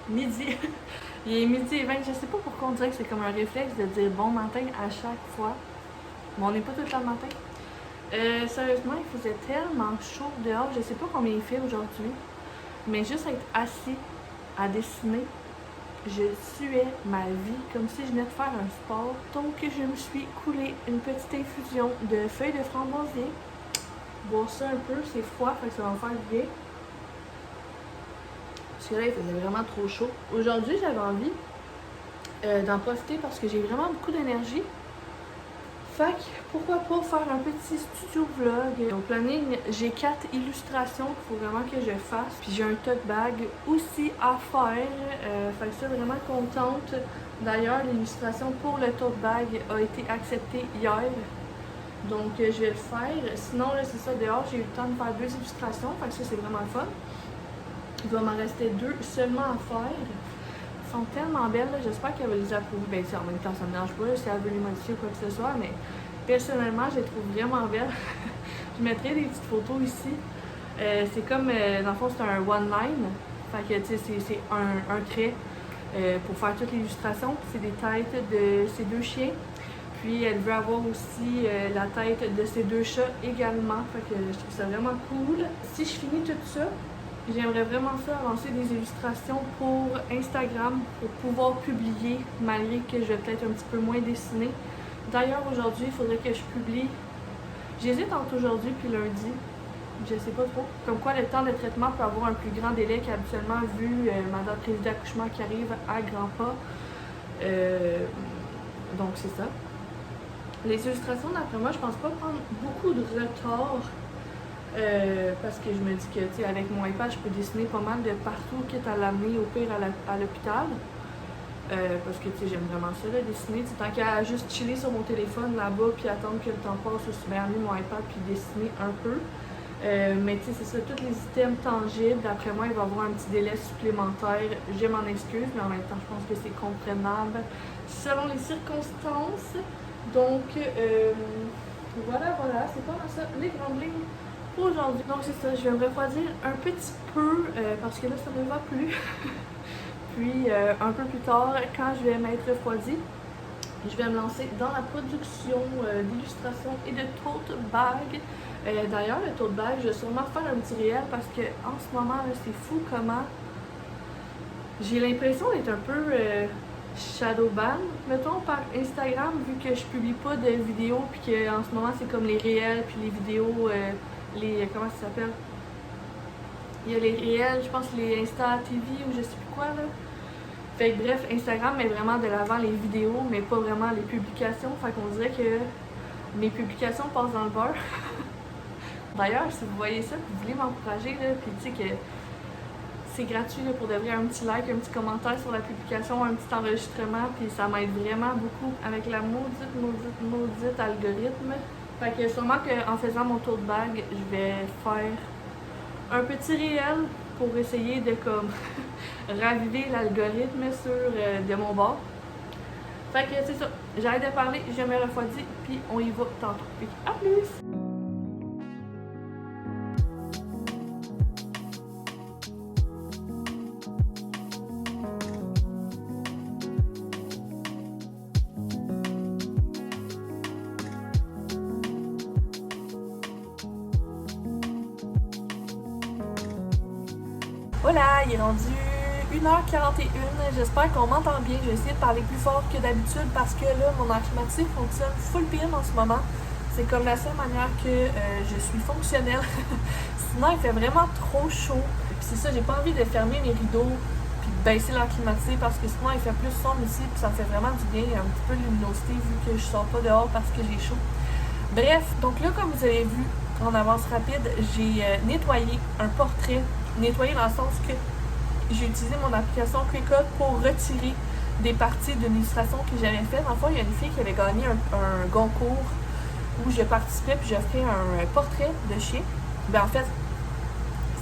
midi. Il est midi et 20. Je sais pas pourquoi on dirait que c'est comme un réflexe de dire bon matin à chaque fois. Mais on n'est pas tout le temps le matin. Sérieusement, il faisait tellement chaud dehors. Je sais pas combien il fait aujourd'hui. Mais juste être assis à dessiner, je suais ma vie comme si je venais de faire un sport. Donc je me suis coulé une petite infusion de feuilles de framboisier. Boire ça un peu, c'est froid, fait que ça va me faire du bien. Parce que là, il faisait vraiment trop chaud. Aujourd'hui, j'avais envie d'en profiter parce que j'ai vraiment beaucoup d'énergie. Fait que pourquoi pas faire un petit studio vlog. Au planning, j'ai 4 illustrations qu'il faut vraiment que je fasse. Puis j'ai un tote bag aussi à faire. Fait que ça, vraiment contente. D'ailleurs, l'illustration pour le tote bag a été acceptée hier. Donc je vais le faire. Sinon, là, c'est ça, dehors, j'ai eu le temps de faire 2 illustrations. Fait que ça, c'est vraiment le fun. Il va m'en rester 2 seulement à faire. Elles sont tellement belles, j'espère qu'elle va les approuver. Ben, en même temps, ça me dérange pas si elle veut les modifier ou quoi que ce soit, mais personnellement, je les trouve vraiment belles. Je mettrai des petites photos ici. C'est comme, dans le fond, c'est un one-line. Fait que, tu sais, c'est un trait pour faire toute l'illustration. C'est des têtes de ces 2 chiens. Puis, elle veut avoir aussi la tête de ces 2 chats également. Fait que je trouve ça vraiment cool. Si je finis tout ça, j'aimerais vraiment ça lancer des illustrations pour Instagram pour pouvoir publier malgré que je vais peut-être un petit peu moins dessiner. D'ailleurs, aujourd'hui, il faudrait que je publie. J'hésite entre aujourd'hui puis lundi. Je sais pas trop. Comme quoi, le temps de traitement peut avoir un plus grand délai qu'habituellement vu ma date prévue d'accouchement qui arrive à grands pas. Donc, c'est ça. Les illustrations, d'après moi, je pense pas prendre beaucoup de retard. Parce que je me dis que, tu sais, avec mon iPad, je peux dessiner pas mal de partout, quitte à l'amener au pire à l'hôpital. Parce que, tu sais, j'aime vraiment ça, là, dessiner. T'sais, tant qu'à juste chiller sur mon téléphone là-bas, puis attendre que le temps passe, aussi bien amener mon iPad, puis dessiner un peu. Mais, tu sais, c'est ça, tous les items tangibles, d'après moi, il va y avoir un petit délai supplémentaire. Je m'en excuse, mais en même temps, je pense que c'est comprenable selon les circonstances. Donc, voilà, c'est pas mal ça, les grandes lignes. Aujourd'hui, donc c'est ça, je vais me refroidir un petit peu parce que là ça ne va plus. Puis un peu plus tard, quand je vais m'être refroidie, je vais me lancer dans la production d'illustrations et de tote bag. D'ailleurs, le tote bag, je vais sûrement faire un petit réel parce que en ce moment, c'est fou comment j'ai l'impression d'être un peu shadow ban, mettons, par Instagram, vu que je publie pas de vidéos, puis qu'en ce moment, c'est comme les réels, puis les vidéos. Comment ça s'appelle? Il y a les réels, je pense les Insta TV ou je sais plus quoi là. Fait que bref, Instagram met vraiment de l'avant les vidéos, mais pas vraiment les publications. Fait qu'on dirait que mes publications passent dans le beurre. D'ailleurs, si vous voyez ça, vous voulez m'encourager là, puis tu sais que c'est gratuit là, pour de vrai, un petit like, un petit commentaire sur la publication, un petit enregistrement, puis ça m'aide vraiment beaucoup avec la maudite algorithme. Fait que sûrement qu'en faisant mon tour de bague, je vais faire un petit réel pour essayer de comme raviver l'algorithme sur de mon bord. Fait que c'est ça, j'arrête de parler, je me refroidis, puis on y va tantôt. Puis à plus! Voilà, il est rendu 1h41. J'espère qu'on m'entend bien. Je vais essayer de parler plus fort que d'habitude parce que là, mon air climatique fonctionne full pin en ce moment. C'est comme la seule manière que je suis fonctionnelle. Sinon, il fait vraiment trop chaud. Puis c'est ça, j'ai pas envie de fermer mes rideaux puis de baisser l'air climatique parce que sinon, il fait plus sombre ici puis ça me fait vraiment du bien. Il y a un petit peu de luminosité vu que je sors pas dehors parce que j'ai chaud. Bref, donc là, comme vous avez vu en avance rapide, j'ai nettoyé un portrait. Nettoyer dans le sens que j'ai utilisé mon application Cricut pour retirer des parties d'une illustration que j'avais faite. En fait, il y a une fille qui avait gagné un concours où je participais puis j'ai fait un portrait de chien. Ben en fait,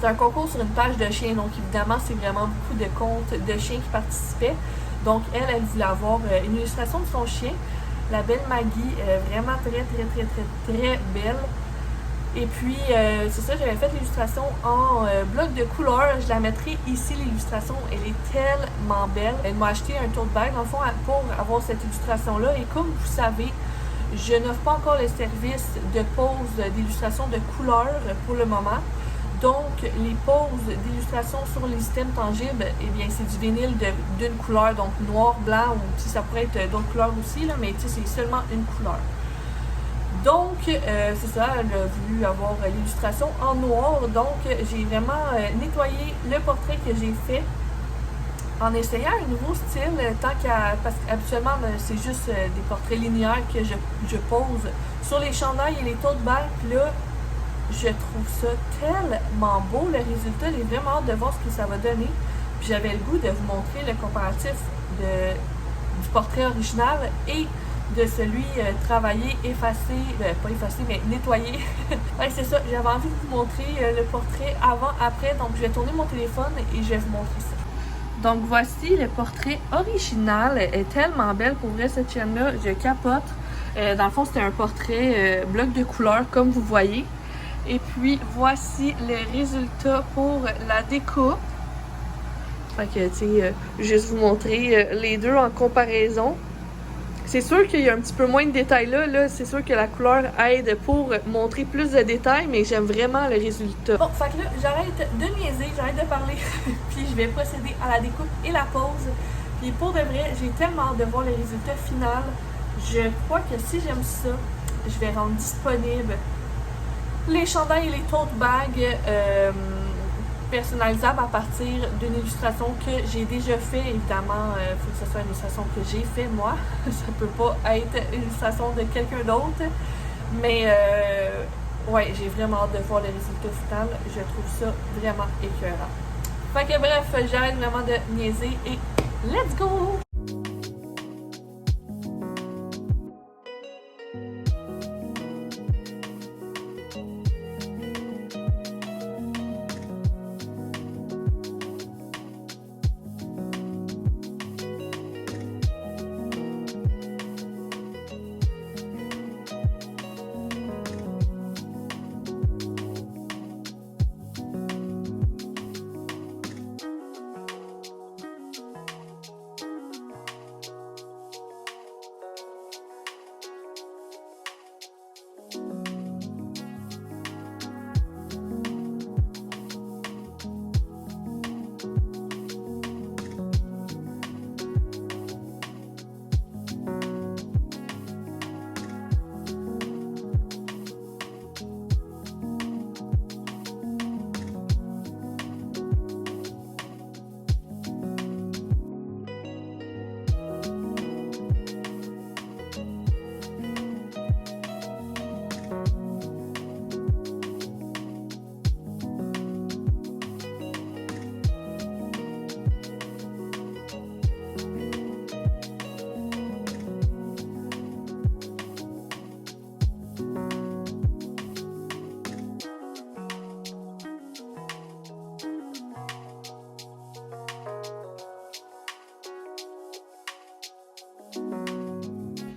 c'est un concours sur une page de chien, donc évidemment, c'est vraiment beaucoup de comptes de chiens qui participaient. Donc elle voulait avoir une illustration de son chien, la belle Maggie, vraiment très belle. Et puis, c'est ça, j'avais fait l'illustration en bloc de couleur. Je la mettrai ici, l'illustration. Elle est tellement belle. Elle m'a acheté un tote bag, dans le fond, pour avoir cette illustration-là. Et comme vous savez, je n'offre pas encore le service de pose d'illustration de couleur pour le moment. Donc, les poses d'illustration sur les systèmes tangibles, eh bien, c'est du vinyle d'une couleur, donc noir, blanc, ou ça pourrait être d'autres couleurs aussi, là, mais c'est seulement une couleur. Donc, c'est ça, elle a voulu avoir l'illustration en noir, donc j'ai vraiment nettoyé le portrait que j'ai fait en essayant un nouveau style, parce qu'habituellement, c'est juste des portraits linéaires que je pose sur les chandails et les tote bags, puis là, je trouve ça tellement beau, le résultat. J'ai vraiment hâte de voir ce que ça va donner. Puis j'avais le goût de vous montrer le comparatif du portrait original et de celui travaillé, effacé, pas effacé, mais nettoyé. Ouais, c'est ça, j'avais envie de vous montrer le portrait avant, après. Donc je vais tourner mon téléphone et je vais vous montrer ça. Donc voici le portrait original. Elle est tellement belle, pour vrai, cette chaîne-là, je capote. Dans le fond, c'était un portrait bloc de couleur, comme vous voyez. Et puis, voici le résultat pour la déco. Fait que, tu sais, juste vous montrer les deux en comparaison. C'est sûr qu'il y a un petit peu moins de détails là. C'est sûr que la couleur aide pour montrer plus de détails, mais j'aime vraiment le résultat. Bon, fait que là, j'arrête de niaiser, j'arrête de parler. Puis, je vais procéder à la découpe et la pose. Puis, pour de vrai, j'ai tellement hâte de voir le résultat final. Je crois que si j'aime ça, je vais rendre disponible les chandails et les tote bags personnalisables à partir d'une illustration que j'ai déjà fait. Évidemment, il faut que ce soit une illustration que j'ai fait moi. Ça peut pas être une illustration de quelqu'un d'autre. Mais ouais, j'ai vraiment hâte de voir le résultat final. Je trouve ça vraiment écœurant. Fait que bref, j'arrête vraiment de niaiser et let's go!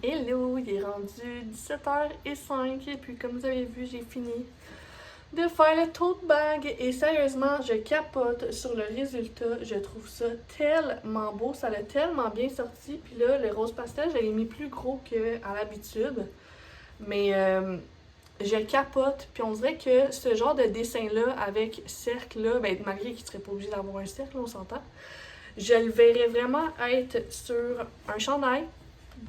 Hello, il est rendu 17h05 et puis comme vous avez vu, j'ai fini de faire le tote bag et sérieusement, je capote sur le résultat. Je trouve ça tellement beau, ça l'a tellement bien sorti. Puis là, le rose pastel, je l'ai mis plus gros qu'à l'habitude. Mais je capote, puis on dirait que ce genre de dessin-là avec cercle-là, ben malgré qu'il serait pas obligé d'avoir un cercle, on s'entend, je le verrais vraiment être sur un chandail,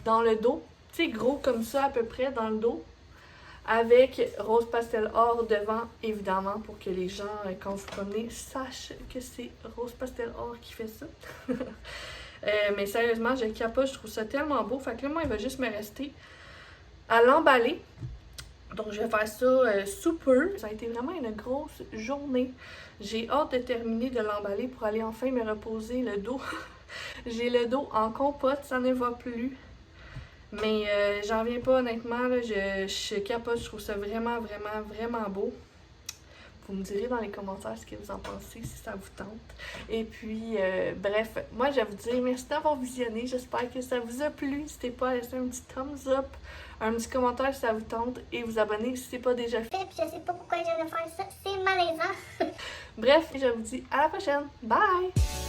dans le dos, tu sais, gros comme ça à peu près dans le dos, avec rose pastel or devant, évidemment, pour que les gens, quand vous promenez, sachent que c'est rose pastel or qui fait ça. Mais sérieusement, je capote, je trouve ça tellement beau. Fait que là, moi, il va juste me rester à l'emballer. Donc, je vais faire ça sous peu. Ça a été vraiment une grosse journée. J'ai hâte de terminer de l'emballer pour aller enfin me reposer le dos. J'ai le dos en compote, ça ne va plus. Mais j'en reviens pas honnêtement, là, je capote, je trouve ça vraiment, vraiment, vraiment beau. Vous me direz dans les commentaires ce que vous en pensez, si ça vous tente. Et puis, bref, moi, je vais vous dire merci d'avoir visionné. J'espère que ça vous a plu. N'hésitez pas à laisser un petit thumbs up, un petit commentaire si ça vous tente et vous abonner si ce n'est pas déjà fait. Puis je sais pas pourquoi je viens de faire ça, c'est malaisant. Bref, je vous dis à la prochaine. Bye!